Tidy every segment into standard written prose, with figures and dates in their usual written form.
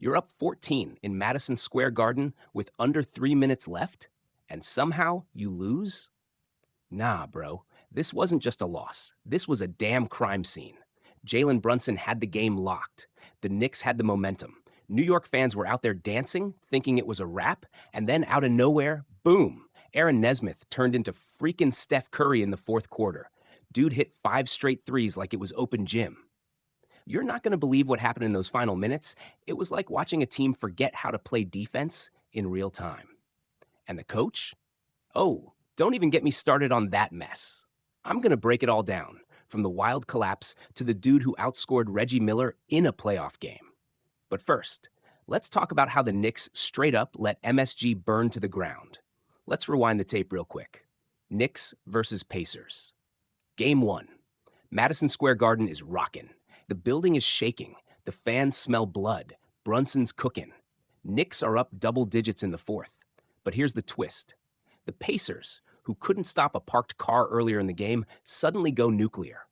You're up 14 in Madison Square Garden with under 3 minutes left, and somehow you lose? Nah, bro. This wasn't just a loss. This was a damn crime scene. Jaylen Brunson had the game locked. The Knicks had the momentum. New York fans were out there dancing, thinking it was a wrap, and then out of nowhere, boom! Aaron Nesmith turned into freaking Steph Curry in the fourth quarter. Dude hit 5 straight threes like it was open gym. You're not going to believe what happened in those final minutes. It was like watching a team forget how to play defense in real time. And the coach? Oh, don't even get me started on that mess. I'm going to break it all down, from the wild collapse to the dude who outscored Reggie Miller in a playoff game. But first, let's talk about how the Knicks straight up let MSG burn to the ground. Let's rewind the tape real quick. Knicks versus Pacers. Game 1. Madison Square Garden is rocking. The building is shaking. The fans smell blood. Brunson's cooking. Knicks are up double digits in the fourth. But here's the twist. The Pacers, who couldn't stop a parked car earlier in the game, suddenly go nuclear.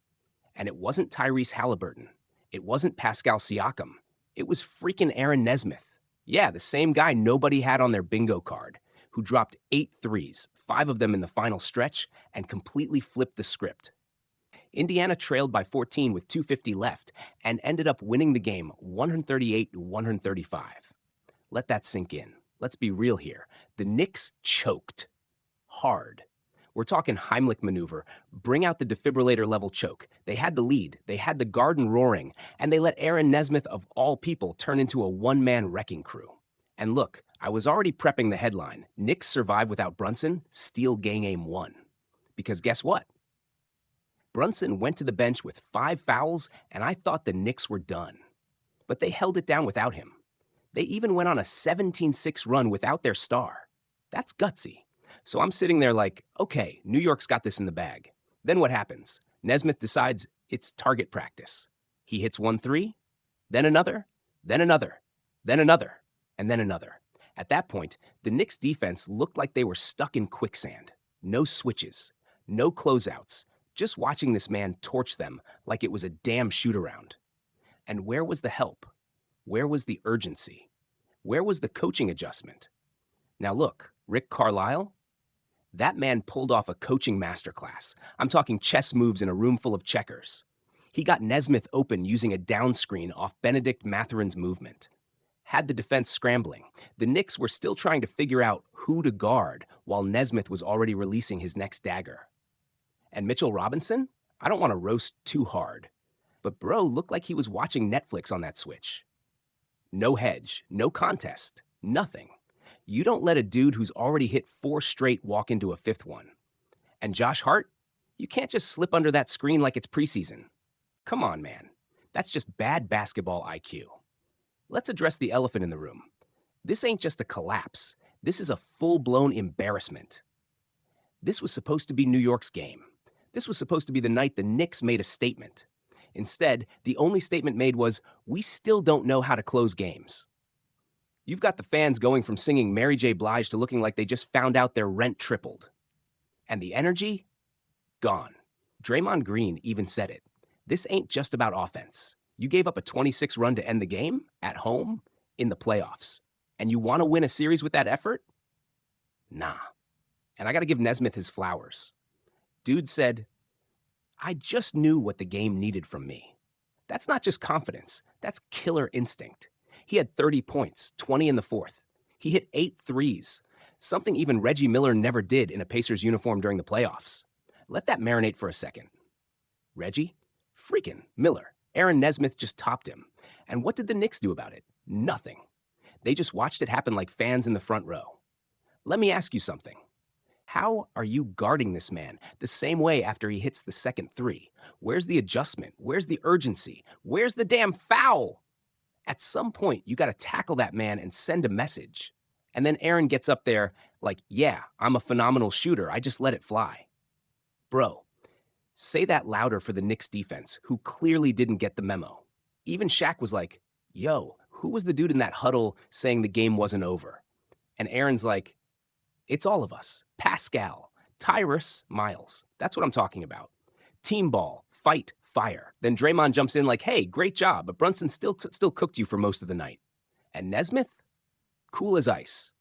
And it wasn't Tyrese Halliburton. It wasn't Pascal Siakam. It was freaking Aaron Nesmith. Yeah, the same guy nobody had on their bingo card, who dropped 8 threes, 5 of them in the final stretch, and completely flipped the script. Indiana trailed by 14 with 2:50 left and ended up winning the game 138-135. Let that sink in. Let's be real here. The Knicks choked. Hard. We're talking Heimlich maneuver. Bring out the defibrillator level choke. They had the lead. They had the Garden roaring. And they let Aaron Nesmith, of all people, turn into a one-man wrecking crew. And look, I was already prepping the headline. Knicks survive without Brunson, steal game 1. Because guess what? Brunson went to the bench with 5 fouls, and I thought the Knicks were done. But they held it down without him. They even went on a 17-6 run without their star. That's gutsy. So I'm sitting there like, okay, New York's got this in the bag. Then what happens? Nesmith decides it's target practice. He hits 1 3, then another, then another, then another, and then another. At that point, the Knicks defense looked like they were stuck in quicksand. No switches, no closeouts, just watching this man torch them like it was a damn shoot-around. And where was the help? Where was the urgency? Where was the coaching adjustment? Now look, Rick Carlisle, that man pulled off a coaching masterclass. I'm talking chess moves in a room full of checkers. He got Nesmith open using a down screen off Benedict Matherin's movement. Had the defense scrambling. The Knicks were still trying to figure out who to guard while Nesmith was already releasing his next dagger. And Mitchell Robinson? I don't want to roast too hard, but bro looked like he was watching Netflix on that switch. No hedge, no contest, nothing. You don't let a dude who's already hit 4 straight walk into a 5th one. And Josh Hart? You can't just slip under that screen like it's preseason. Come on, man. That's just bad basketball IQ. Let's address the elephant in the room. This ain't just a collapse. This is a full-blown embarrassment. This was supposed to be New York's game. This was supposed to be the night the Knicks made a statement. Instead, the only statement made was, we still don't know how to close games. You've got the fans going from singing Mary J. Blige to looking like they just found out their rent tripled. And the energy? Gone. Draymond Green even said it. This ain't just about offense. You gave up a 26 run to end the game, at home, in the playoffs. And you want to win a series with that effort? Nah. And I got to give Nesmith his flowers. Dude said, I just knew what the game needed from me. That's not just confidence. That's killer instinct. He had 30 points, 20 in the fourth. He hit 8 threes, something even Reggie Miller never did in a Pacers uniform during the playoffs. Let that marinate for a second. Reggie? Freaking Miller. Aaron Nesmith just topped him. And what did the Knicks do about it? Nothing. They just watched it happen like fans in the front row. Let me ask you something. How are you guarding this man the same way after he hits the second 3? Where's the adjustment? Where's the urgency? Where's the damn foul? At some point, you got to tackle that man and send a message. And then Aaron gets up there like, yeah, I'm a phenomenal shooter. I just let it fly. Bro, say that louder for the Knicks defense, who clearly didn't get the memo. Even Shaq was like, yo, who was the dude in that huddle saying the game wasn't over? And Aaron's like, it's all of us. Pascal, Tyrese, Miles. That's what I'm talking about. Team ball, fight, fire. Then Draymond jumps in like, hey, great job, but Brunson still cooked you for most of the night. And Nesmith? Cool as ice.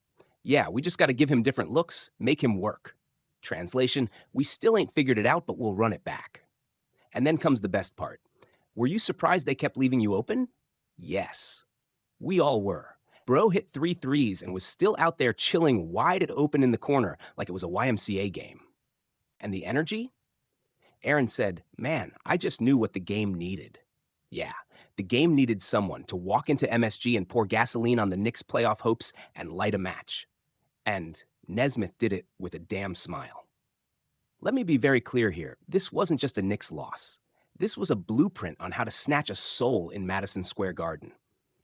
Yeah, we just got to give him different looks, make him work. Translation, we still ain't figured it out, but we'll run it back. And then comes the best part. Were you surprised they kept leaving you open? Yes. We all were. Bro hit 3 threes and was still out there chilling wide open in the corner like it was a YMCA game. And the energy? Aaron said, man, I just knew what the game needed. Yeah, the game needed someone to walk into MSG and pour gasoline on the Knicks' playoff hopes and light a match. And Nesmith did it with a damn smile. Let me be very clear here. This wasn't just a Knicks loss. This was a blueprint on how to snatch a soul in Madison Square Garden.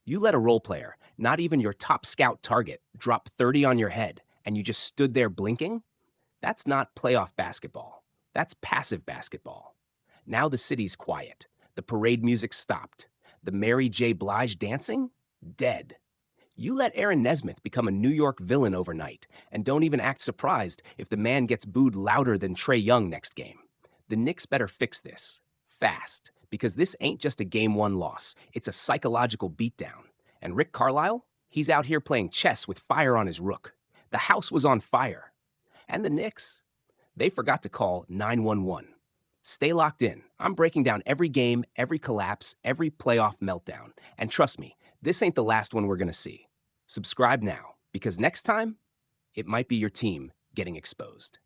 You let a role player, not even your top scout target, drop 30 on your head, and you just stood there blinking? That's not playoff basketball. That's passive basketball. Now the city's quiet. The parade music stopped. The Mary J. Blige dancing? Dead. You let Aaron Nesmith become a New York villain overnight, and don't even act surprised if the man gets booed louder than Trae Young next game. The Knicks better fix this, fast, because this ain't just a Game 1 loss. It's a psychological beatdown. And Rick Carlisle? He's out here playing chess with fire on his rook. The house was on fire. And the Knicks? They forgot to call 911. Stay locked in. I'm breaking down every game, every collapse, every playoff meltdown. And trust me, this ain't the last one we're going to see. Subscribe now, because next time, it might be your team getting exposed.